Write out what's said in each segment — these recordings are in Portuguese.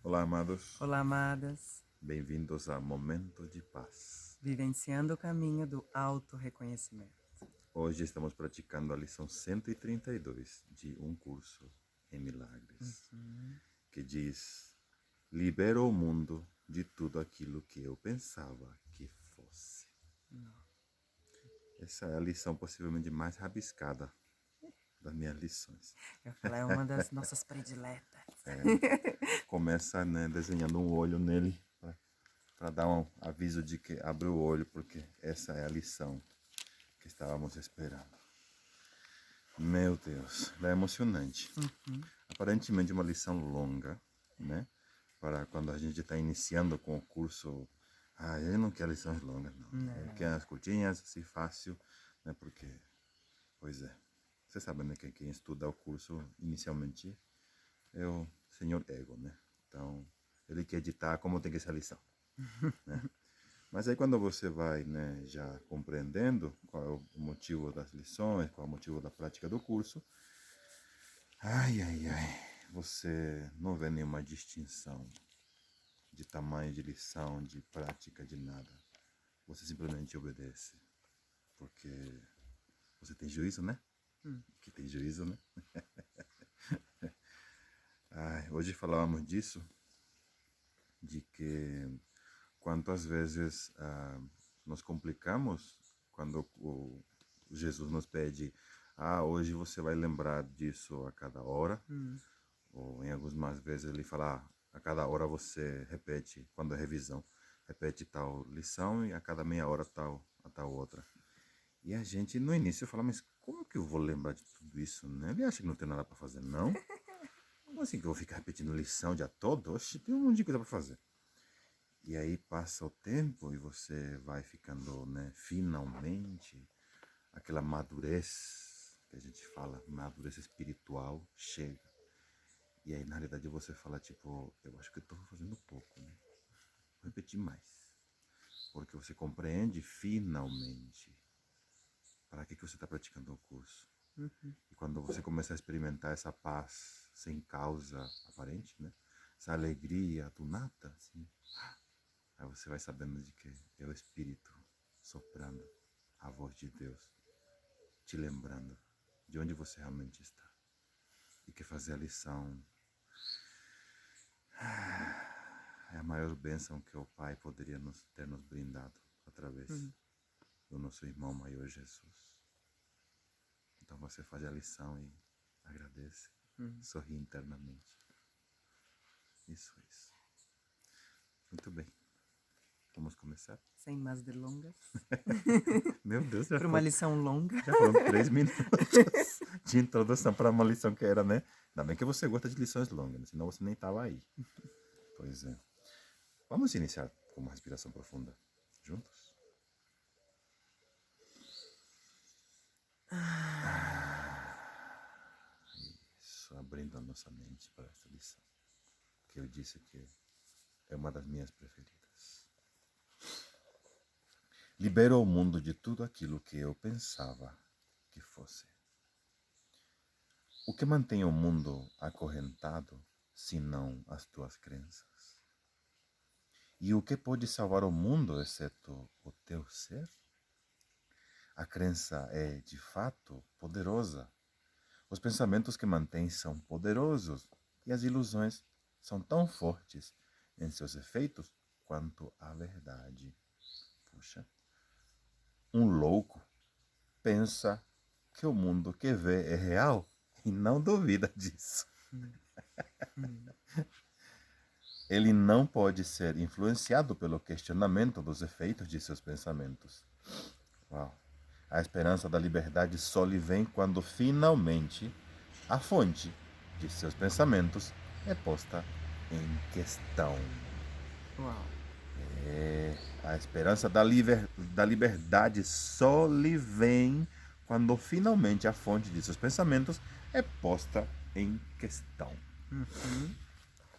Olá, amados. Olá, amadas. Bem-vindos a Momento de Paz. Vivenciando o caminho do auto-reconhecimento. Hoje estamos praticando a lição 132 de Um Curso em Milagres, que diz: Libero o mundo de tudo aquilo que eu pensava que fosse. Essa é a lição possivelmente mais rabiscada das minhas lições. Eu falo, é uma das nossas prediletas. Começa, desenhando um olho nele para dar um aviso de que abre o olho, porque essa é a lição que estávamos esperando. Meu Deus, é emocionante. Aparentemente uma lição longa, né? Para quando a gente está iniciando com o curso. Eu não quero lições longas, não. Eu quero as curtinhas, assim, fácil, né? Porque, pois é. Você sabe, né, que quem estuda o curso inicialmente é o senhor ego, né? Então, ele quer editar como tem que ser a lição, né? Mas aí quando você vai, né, já compreendendo qual é o motivo das lições, qual é o motivo da prática do curso, você não vê nenhuma distinção de tamanho de lição, de prática, de nada. Você simplesmente obedece, porque você tem juízo, né? Que tem juízo, né? Hoje falávamos disso, de que quantas vezes nos complicamos quando o Jesus nos pede, hoje você vai lembrar disso a cada hora, ou em algumas vezes ele fala, a cada hora você repete, quando é revisão, repete tal lição e a cada meia hora a tal outra. E a gente no início fala, mas como que eu vou lembrar de tudo isso, né? Ele acha que não tem nada para fazer, não? Como assim que eu vou ficar repetindo lição o dia todo? Oxe, tem um monte de coisa para fazer. E aí passa o tempo e você vai ficando, né, finalmente, aquela madurez que a gente fala, madurez espiritual, chega. E aí, na realidade, você fala, tipo, eu acho que eu estou fazendo pouco, né? Vou repetir mais. Porque você compreende finalmente para que você está praticando o curso. E quando você começa a experimentar essa paz sem causa aparente, né? Essa alegria do nada, assim, aí você vai sabendo de que é o Espírito soprando a voz de Deus, te lembrando de onde você realmente está. E que fazer a lição é a maior bênção que o Pai poderia ter nos brindado através do nosso irmão maior Jesus. Então você faz a lição e agradece, sorri internamente. Isso. Muito bem. Vamos começar? Sem mais delongas. Meu Deus, Para uma lição longa. já foram 3 minutos de introdução para uma lição que era, né? Ainda bem que você gosta de lições longas, né? Senão você nem estava aí. Pois é. Vamos iniciar com uma respiração profunda juntos? Isso, abrindo a nossa mente para essa lição, que eu disse que é uma das minhas preferidas. Libero o mundo de tudo aquilo que eu pensava que fosse. O que mantém o mundo acorrentado, senão as tuas crenças? E o que pode salvar o mundo, exceto o teu ser? A crença é, de fato, poderosa. Os pensamentos que mantém são poderosos e as ilusões são tão fortes em seus efeitos quanto a verdade. Puxa, um louco pensa que o mundo que vê é real e não duvida disso. Ele não pode ser influenciado pelo questionamento dos efeitos de seus pensamentos. Uau. A esperança da liberdade só lhe vem quando finalmente a fonte de seus pensamentos é posta em questão. Uau. A esperança da liberdade só lhe vem quando finalmente a fonte de seus pensamentos é posta em questão.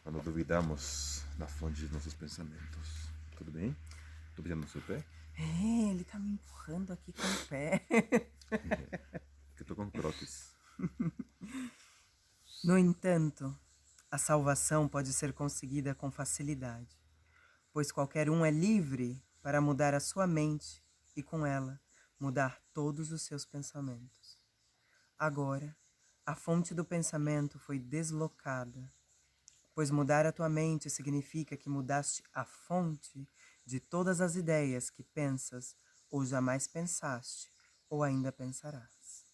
Quando duvidamos da fonte de nossos pensamentos. Tudo bem? Tô pisando no seu pé? Ele tá me empurrando aqui com o pé. Porque eu tô com croques. No entanto, A salvação pode ser conseguida com facilidade, pois qualquer um é livre para mudar a sua mente e, com ela, mudar todos os seus pensamentos. Agora, a fonte do pensamento foi deslocada, pois mudar a tua mente significa que mudaste a fonte de todas as ideias que pensas ou jamais pensaste ou ainda pensarás.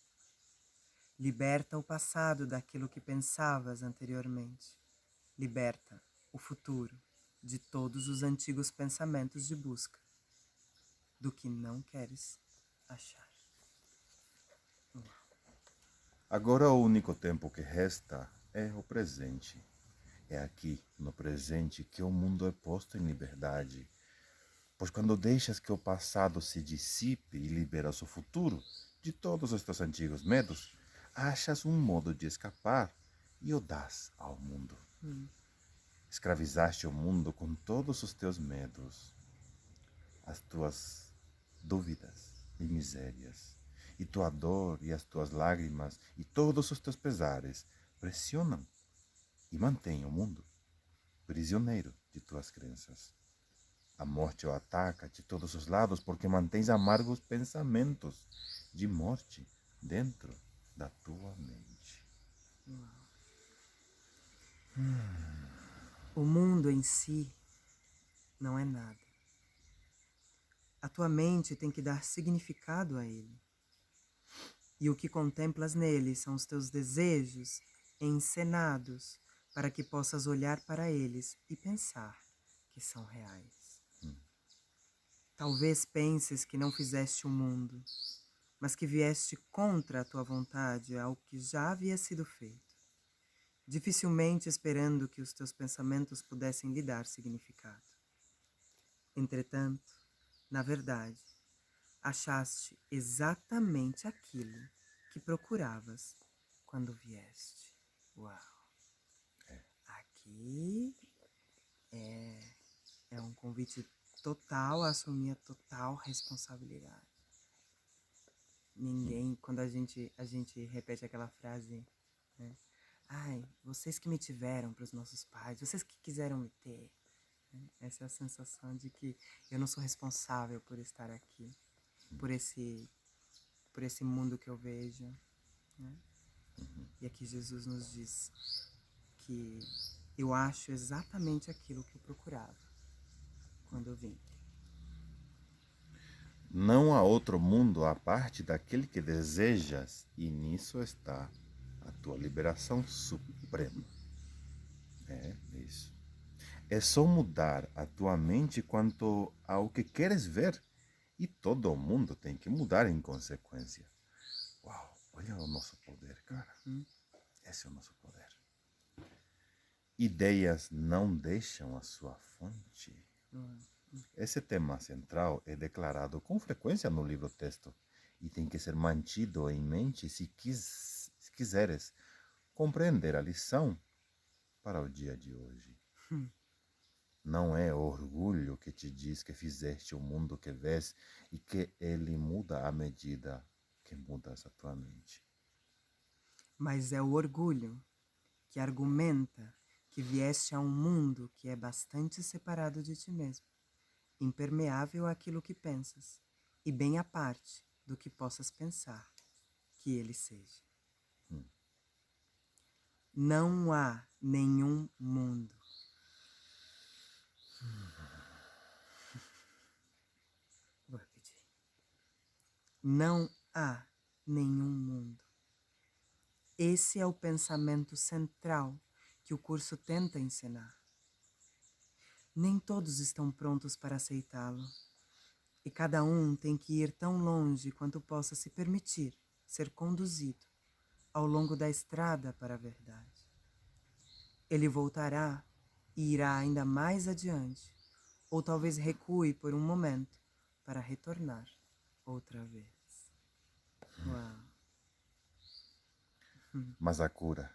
Liberta o passado daquilo que pensavas anteriormente. Liberta o futuro de todos os antigos pensamentos de busca do que não queres achar. Agora o único tempo que resta é o presente. É aqui, no presente, que o mundo é posto em liberdade. Pois quando deixas que o passado se dissipe e liberas o futuro de todos os teus antigos medos, achas um modo de escapar e o dás ao mundo. Escravizaste o mundo com todos os teus medos, as tuas dúvidas e misérias, e tua dor e as tuas lágrimas e todos os teus pesares pressionam e mantêm o mundo prisioneiro de tuas crenças. A morte o ataca de todos os lados porque mantens amargos pensamentos de morte dentro da tua mente. O mundo em si não é nada. A tua mente tem que dar significado a ele. E o que contemplas nele são os teus desejos encenados para que possas olhar para eles e pensar que são reais. Talvez penses que não fizeste o mundo, mas que vieste contra a tua vontade ao que já havia sido feito, dificilmente esperando que os teus pensamentos pudessem lhe dar significado. Entretanto, na verdade, achaste exatamente aquilo que procuravas quando vieste. Uau! Aqui é um convite total a assumir a total responsabilidade. Ninguém, quando a gente repete aquela frase, né? Ai, vocês que me tiveram para os nossos pais, vocês que quiseram me ter. Né? Essa é a sensação de que eu não sou responsável por estar aqui, por esse mundo que eu vejo. Né? E aqui Jesus nos diz que eu acho exatamente aquilo que eu procurava quando eu vim. Não há outro mundo à parte daquele que desejas, e nisso está a tua liberação suprema. É isso. É só mudar a tua mente quanto ao que queres ver, e todo o mundo tem que mudar em consequência. Uau, olha o nosso poder, cara. Esse é o nosso poder. Ideias não deixam a sua fonte. Esse tema central é declarado com frequência no livro-texto e tem que ser mantido em mente se quiseres compreender a lição para o dia de hoje. Não é orgulho que te diz que fizeste o mundo que vês e que ele muda à medida que mudas a tua mente. Mas é o orgulho que argumenta que vieste a um mundo que é bastante separado de ti mesmo, impermeável àquilo que pensas e bem à parte do que possas pensar que ele seja. Não há nenhum mundo. Vou repetir. Não há nenhum mundo. Esse é o pensamento central que o curso tenta ensinar. Nem todos estão prontos para aceitá-lo, e cada um tem que ir tão longe quanto possa se permitir ser conduzido ao longo da estrada para a verdade. Ele voltará e irá ainda mais adiante, ou talvez recue por um momento para retornar outra vez. Uau! Mas a cura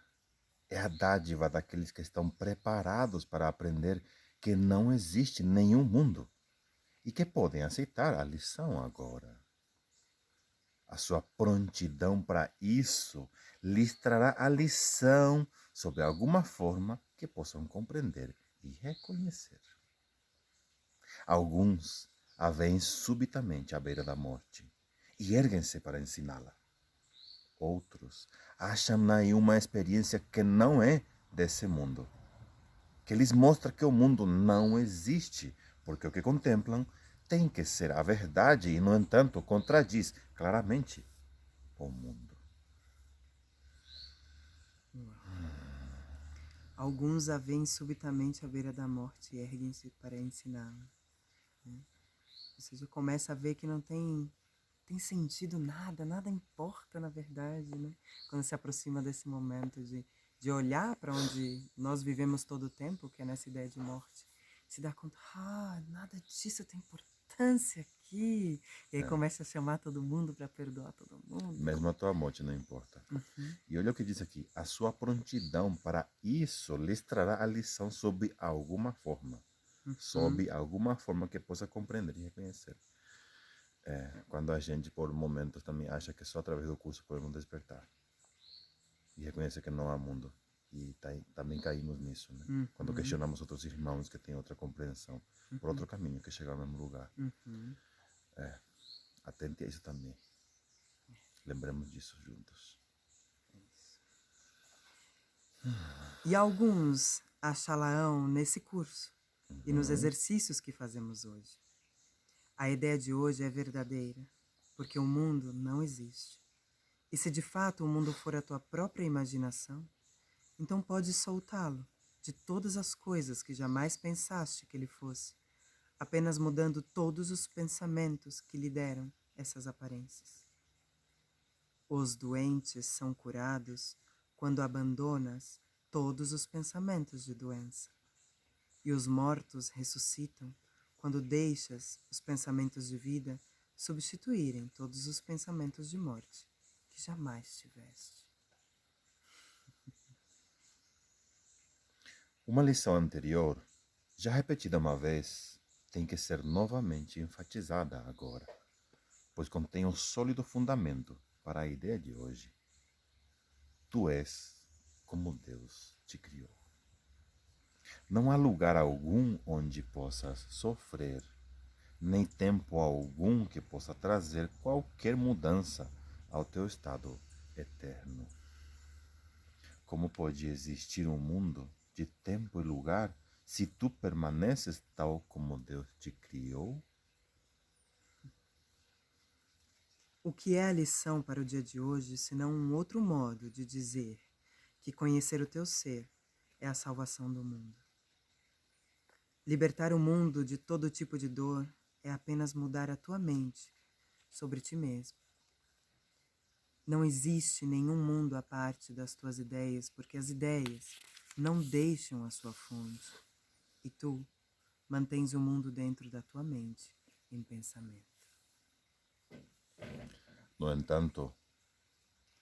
é a dádiva daqueles que estão preparados para aprender que não existe nenhum mundo e que podem aceitar a lição agora. A sua prontidão para isso lhes trará a lição sob alguma forma que possam compreender e reconhecer. Alguns a veem subitamente à beira da morte e erguem-se para ensiná-la. Outros acham-na em uma experiência que não é desse mundo, que lhes mostra que o mundo não existe, porque o que contemplam tem que ser a verdade e, no entanto, contradiz claramente o mundo. Alguns a veem subitamente à beira da morte e erguem-se para ensiná-la. Ou seja, começa a ver que não tem sentido nada, nada importa na verdade, né? Quando se aproxima desse momento de olhar para onde nós vivemos todo o tempo, que é nessa ideia de morte, se dá conta, nada disso tem importância aqui. E aí começa a chamar todo mundo para perdoar todo mundo. Mesmo a tua morte não importa. E olha o que diz aqui. A sua prontidão para isso lhes trará a lição sob alguma forma. Sob alguma forma que possa compreender e reconhecer. Quando a gente, por momentos, também acha que só através do curso podemos despertar. E reconhecer que não há mundo. E também caímos nisso, né? Quando questionamos outros irmãos que têm outra compreensão, por outro caminho, que chegam ao mesmo lugar. Atente a isso também. Lembremos disso juntos. E alguns achá-la-ão nesse curso e nos exercícios que fazemos hoje. A ideia de hoje é verdadeira, porque o mundo não existe. E se de fato o mundo for a tua própria imaginação, então podes soltá-lo de todas as coisas que jamais pensaste que ele fosse, apenas mudando todos os pensamentos que lhe deram essas aparências. Os doentes são curados quando abandonas todos os pensamentos de doença. E os mortos ressuscitam quando deixas os pensamentos de vida substituírem todos os pensamentos de morte que jamais tiveste. Uma lição anterior, já repetida uma vez, tem que ser novamente enfatizada agora, pois contém um sólido fundamento para a ideia de hoje. Tu és como Deus te criou. Não há lugar algum onde possas sofrer, nem tempo algum que possa trazer qualquer mudança ao teu estado eterno. Como pode existir um mundo de tempo e lugar se tu permaneces tal como Deus te criou? O que é a lição para o dia de hoje, senão um outro modo de dizer que conhecer o teu ser é a salvação do mundo? Libertar o mundo de todo tipo de dor é apenas mudar a tua mente sobre ti mesmo. Não existe nenhum mundo à parte das tuas ideias, porque as ideias não deixam a sua fonte. E tu mantens o mundo dentro da tua mente, em pensamento. No entanto,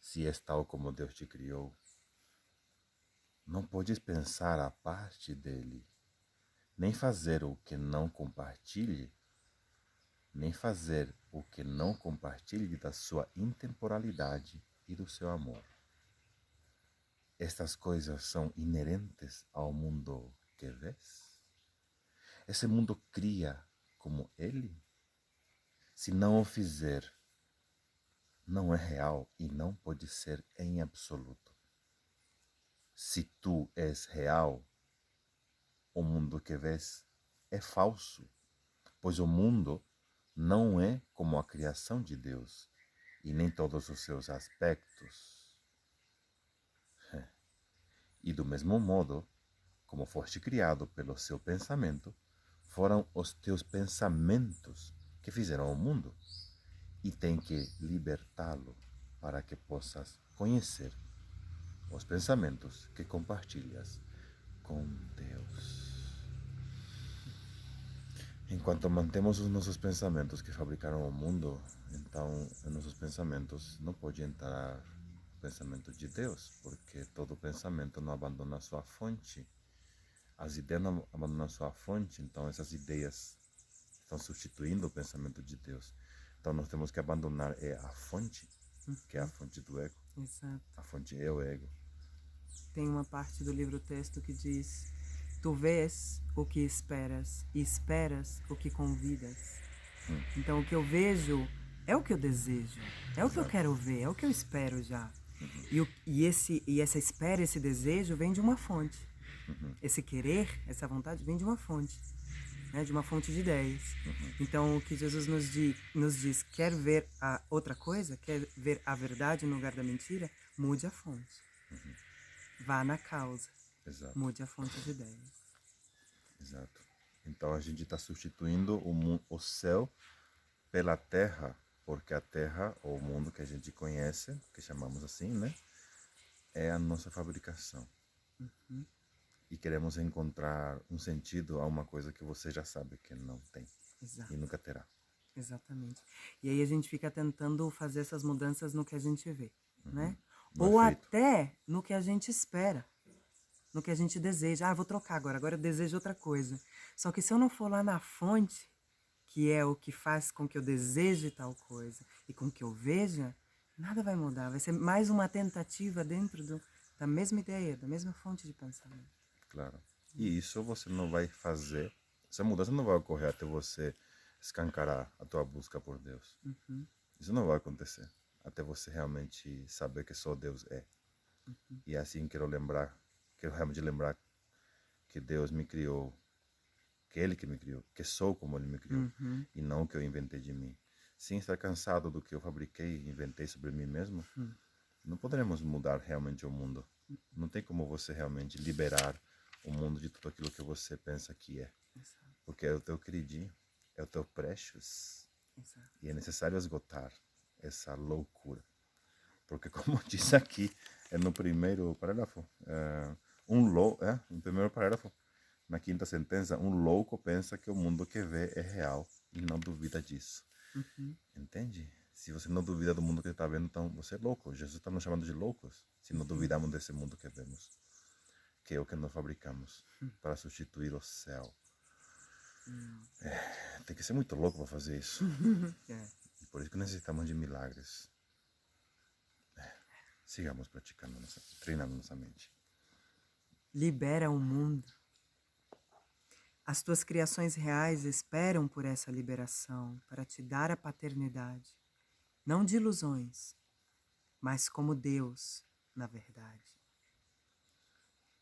se és tal como Deus te criou, não podes pensar a parte dele, nem fazer o que não compartilhe, nem fazer o que não compartilhe da sua intemporalidade e do seu amor. Estas coisas são inerentes ao mundo que vês? Esse mundo cria como ele? Se não o fizer, não é real e não pode ser em absoluto. Se tu és real, o mundo que vês é falso, pois o mundo não é como a criação de Deus e nem todos os seus aspectos. E do mesmo modo, como foste criado pelo seu pensamento, foram os teus pensamentos que fizeram o mundo, e tem que libertá-lo para que possas conhecer os pensamentos que compartilhas com Deus. Enquanto mantemos os nossos pensamentos que fabricaram o mundo, então em nossos pensamentos não pode entrar o pensamento de Deus, porque todo pensamento não abandona a sua fonte. As ideias não abandonam a sua fonte, então essas ideias estão substituindo o pensamento de Deus. Então nós temos que abandonar a fonte, que é a fonte do ego. Exato. A fonte é o ego. tem uma parte do livro-texto que diz: tu vês o que esperas e esperas o que convidas. Então o que eu vejo é o que eu desejo, é o que eu Exato. quero ver, é o que eu espero já. E essa espera, esse desejo vem de uma fonte. Esse querer, essa vontade vem de uma fonte, né? De uma fonte de ideias. Então o que Jesus nos diz, quer ver a outra coisa, quer ver a verdade no lugar da mentira, mude a fonte. Vá na causa, Exato. mude a fonte de ideias. Exato. Então a gente está substituindo o céu pela terra, porque a terra, ou o mundo que a gente conhece, que chamamos assim, né? É a nossa fabricação. E queremos encontrar um sentido a uma coisa que você já sabe que não tem. Exato. E nunca terá. Exatamente. E aí a gente fica tentando fazer essas mudanças no que a gente vê, né? No Ou efeito. até no que a gente espera, no que a gente deseja. Ah, vou trocar agora eu desejo outra coisa. Só que se eu não for lá na fonte, que é o que faz com que eu deseje tal coisa e com que eu veja, nada vai mudar. Vai ser mais uma tentativa dentro da mesma ideia, da mesma fonte de pensamento. Claro. E isso você não vai fazer, essa mudança não vai ocorrer até você escancarar a tua busca por Deus. Isso não vai acontecer até você realmente saber que só Deus é. E assim quero realmente lembrar que Deus me criou, que Ele que me criou, que sou como Ele me criou, e não que eu inventei de mim. Sem estar cansado do que eu fabriquei e inventei sobre mim mesmo, não poderemos mudar realmente o mundo. Não tem como você realmente liberar o mundo de tudo aquilo que você pensa que é. Exato. Porque é o teu queridinho, é o teu precious. Exato. E é necessário esgotar essa loucura. Porque como diz aqui, é no primeiro parágrafo, no primeiro parágrafo, na quinta sentença, um louco pensa que o mundo que vê é real e não duvida disso. Entende? Se você não duvida do mundo que está vendo, então você é louco. Jesus está nos chamando de loucos se não duvidamos desse mundo que vemos, que é o que nós fabricamos para substituir o céu. Tem que ser muito louco para fazer isso. E por isso que necessitamos de milagres. Sigamos praticando, treinando nossa mente. Libera o mundo. As tuas criações reais esperam por essa liberação, para te dar a paternidade, não de ilusões, mas como Deus, na verdade.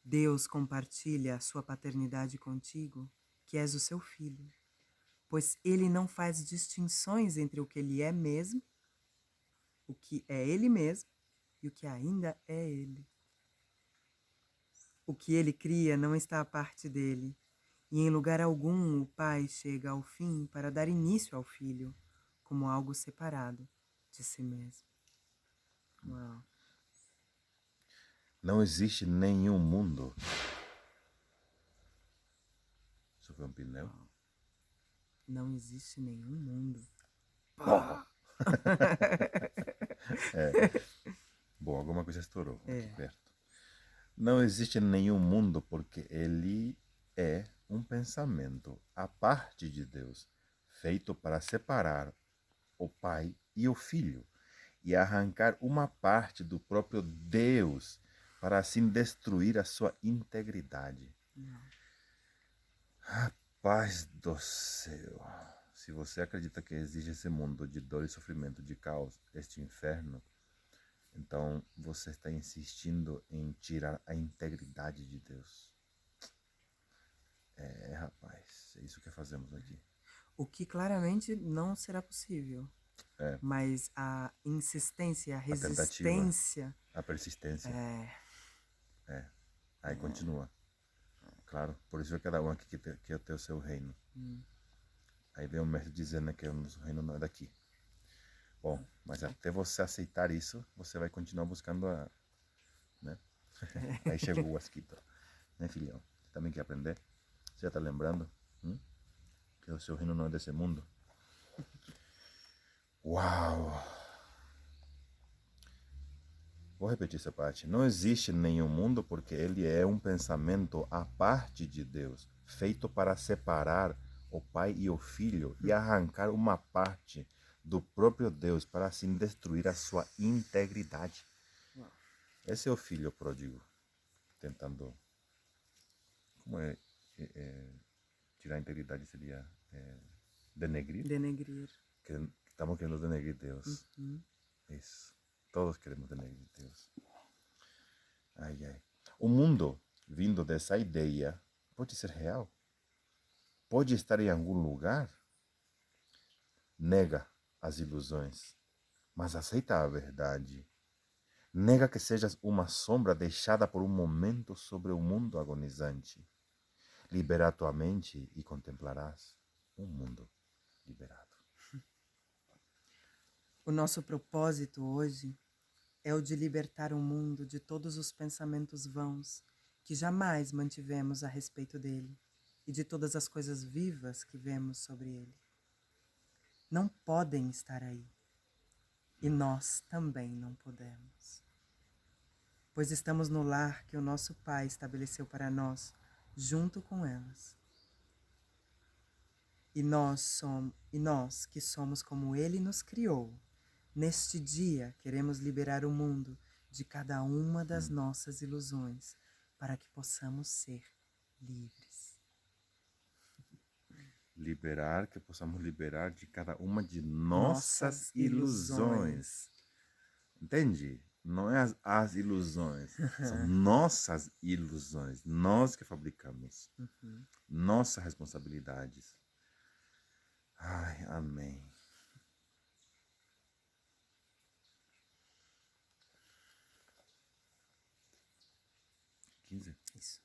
Deus compartilha a sua paternidade contigo, que és o seu filho, pois ele não faz distinções entre o que ele é mesmo, o que é ele mesmo e o que ainda é ele. O que ele cria não está à parte dele, e em lugar algum o pai chega ao fim para dar início ao filho, como algo separado de si mesmo. Uau. Não existe nenhum mundo. Isso foi um pneu? Não existe nenhum mundo. Bom, alguma coisa estourou aqui perto. Não existe nenhum mundo porque ele é um pensamento à parte de Deus, feito para separar o pai e o filho e arrancar uma parte do próprio Deus para assim destruir a sua integridade. Rapaz do céu! Se você acredita que existe esse mundo de dor e sofrimento, de caos, este inferno, então você está insistindo em tirar a integridade de Deus. Rapaz, é isso que fazemos aqui. O que claramente não será possível. Mas a insistência, a resistência... A persistência. Aí continua. Claro, por isso é cada um aqui que é o seu reino. Aí vem o mestre dizendo que o nosso reino não é daqui. Bom, mas até você aceitar isso, você vai continuar buscando né? Aí chegou o asquito. Né, filhão? Você também quer aprender? Você já está lembrando? Que o seu reino não é desse mundo? Uau! Vou repetir essa parte. Não existe nenhum mundo porque ele é um pensamento à parte de Deus, feito para separar o pai e o filho e arrancar uma parte do próprio Deus para assim destruir a sua integridade. Esse é o filho pródigo. tentando, como é, tirar a integridade seria denegrir, Denegrir. estamos querendo denegrir Deus. Uhum. Isso, todos queremos denegrir Deus. Ai, ai. O mundo, vindo dessa ideia, pode ser real? Pode estar em algum lugar? Nega as ilusões, mas aceita a verdade. Nega que sejas uma sombra deixada por um momento sobre o mundo agonizante. Libera a tua mente e contemplarás um mundo liberado. O nosso propósito hoje é o de libertar o mundo de todos os pensamentos vãos que jamais mantivemos a respeito dele e de todas as coisas vivas que vemos sobre ele. Não podem estar aí. E nós também não podemos. Pois estamos no lar que o nosso Pai estabeleceu para nós, junto com elas. E nós que somos como Ele nos criou, neste dia queremos liberar o mundo de cada uma das nossas ilusões, para que possamos ser livres. Liberar, que possamos liberar de cada uma de nossas ilusões. Entende? Não é as ilusões, são nossas ilusões, nós que fabricamos, nossas responsabilidades. Ai, amém. Isso.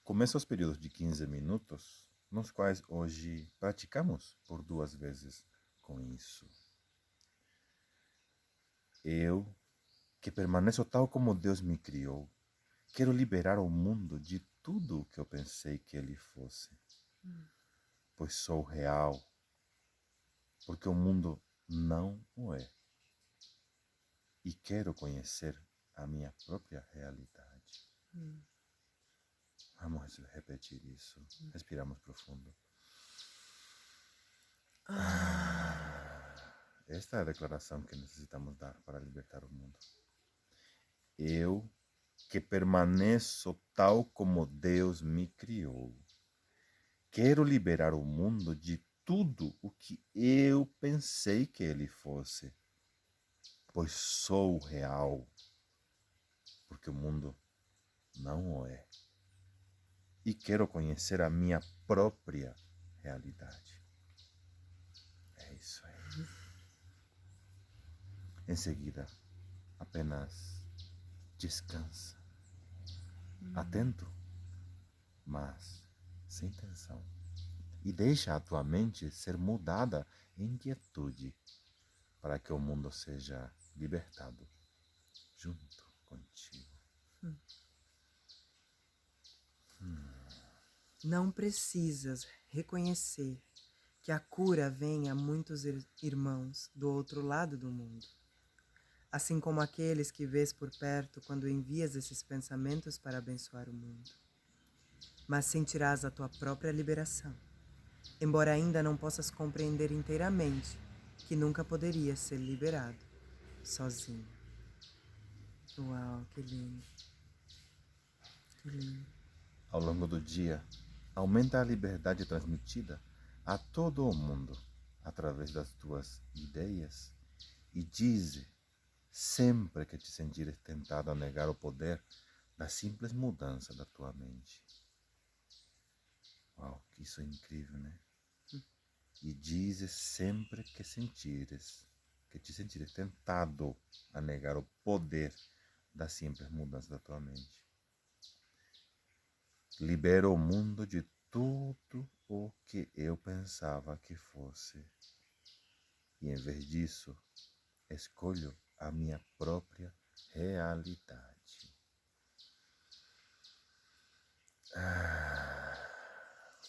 Começa os períodos de 15 minutos, nos quais hoje praticamos por 2 vezes com isso. Eu, que permaneço tal como Deus me criou, quero liberar o mundo de tudo o que eu pensei que ele fosse. Pois sou real, porque o mundo não o é. E quero conhecer a minha própria realidade. Vamos repetir isso. Respiramos profundo. Esta é a declaração que necessitamos dar para libertar o mundo. Eu, que permaneço tal como Deus me criou, quero liberar o mundo de tudo o que eu pensei que ele fosse, pois sou real, porque o mundo não o é. E quero conhecer a minha própria realidade. É isso aí. Em seguida, apenas descansa, atento, mas sem tensão. E deixa a tua mente ser mudada em quietude, para que o mundo seja libertado junto contigo. Não precisas reconhecer que a cura vem a muitos irmãos do outro lado do mundo, assim como aqueles que vês por perto quando envias esses pensamentos para abençoar o mundo. Mas sentirás a tua própria liberação, embora ainda não possas compreender inteiramente que nunca poderias ser liberado sozinho. Uau, que lindo. Que lindo. Ao longo do dia, aumenta a liberdade transmitida a todo o mundo através das tuas ideias e dize sempre que te sentires tentado a negar o poder da simples mudança da tua mente. Uau, isso é incrível, né? E dize sempre que te sentires tentado a negar o poder da simples mudança da tua mente. Libero o mundo de tudo o que eu pensava que fosse. E em vez disso, escolho a minha própria realidade.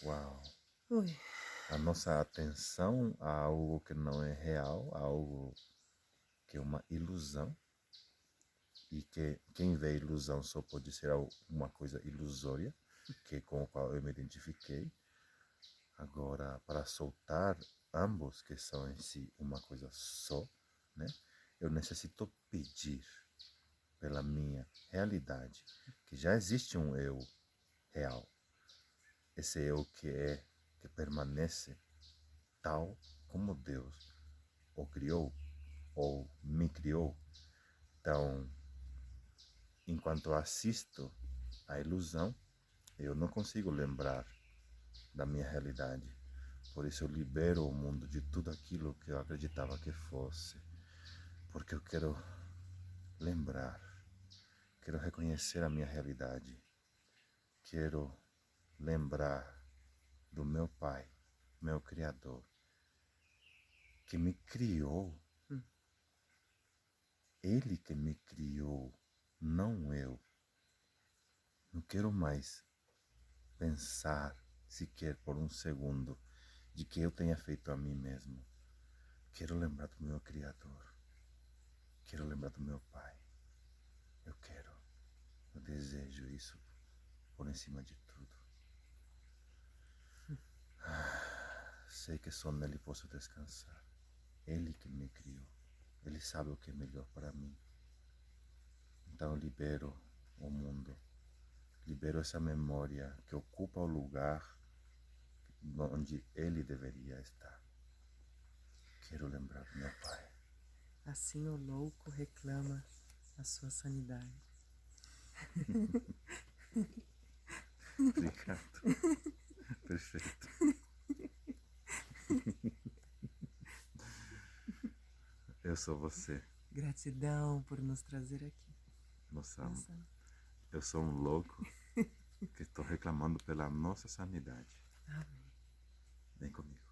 Uau! Ui. A nossa atenção a algo que não é real, a algo que é uma ilusão, e que quem vê ilusão só pode ser uma coisa ilusória, que é com o qual eu me identifiquei. Agora, para soltar ambos, que são em si uma coisa só, né? Eu necessito pedir. pela minha realidade, que já existe um eu real. Esse eu que permanece tal como Deus o criou ou me criou. Então, enquanto assisto à ilusão, eu não consigo lembrar da minha realidade. Por isso eu libero o mundo de tudo aquilo que eu acreditava que fosse. Porque eu quero lembrar, quero reconhecer a minha realidade. Quero lembrar do meu Pai, meu Criador, que me criou. Ele que me criou, não eu. Não quero mais pensar sequer por um segundo de que eu tenha feito a mim mesmo. Quero lembrar do meu Criador. Quero lembrar do meu Pai. Eu quero. Eu desejo isso por cima de tudo. Sei que só nele posso descansar. Ele que me criou. Ele sabe o que é melhor para mim. Então eu libero o mundo. Libero essa memória que ocupa o lugar onde ele deveria estar. Quero lembrar do meu Pai. Assim o louco reclama a sua sanidade. Obrigado. Perfeito. Eu sou você. Gratidão por nos trazer aqui. Nossa, eu sou um louco que estou reclamando pela nossa sanidade. Amém. Vem comigo.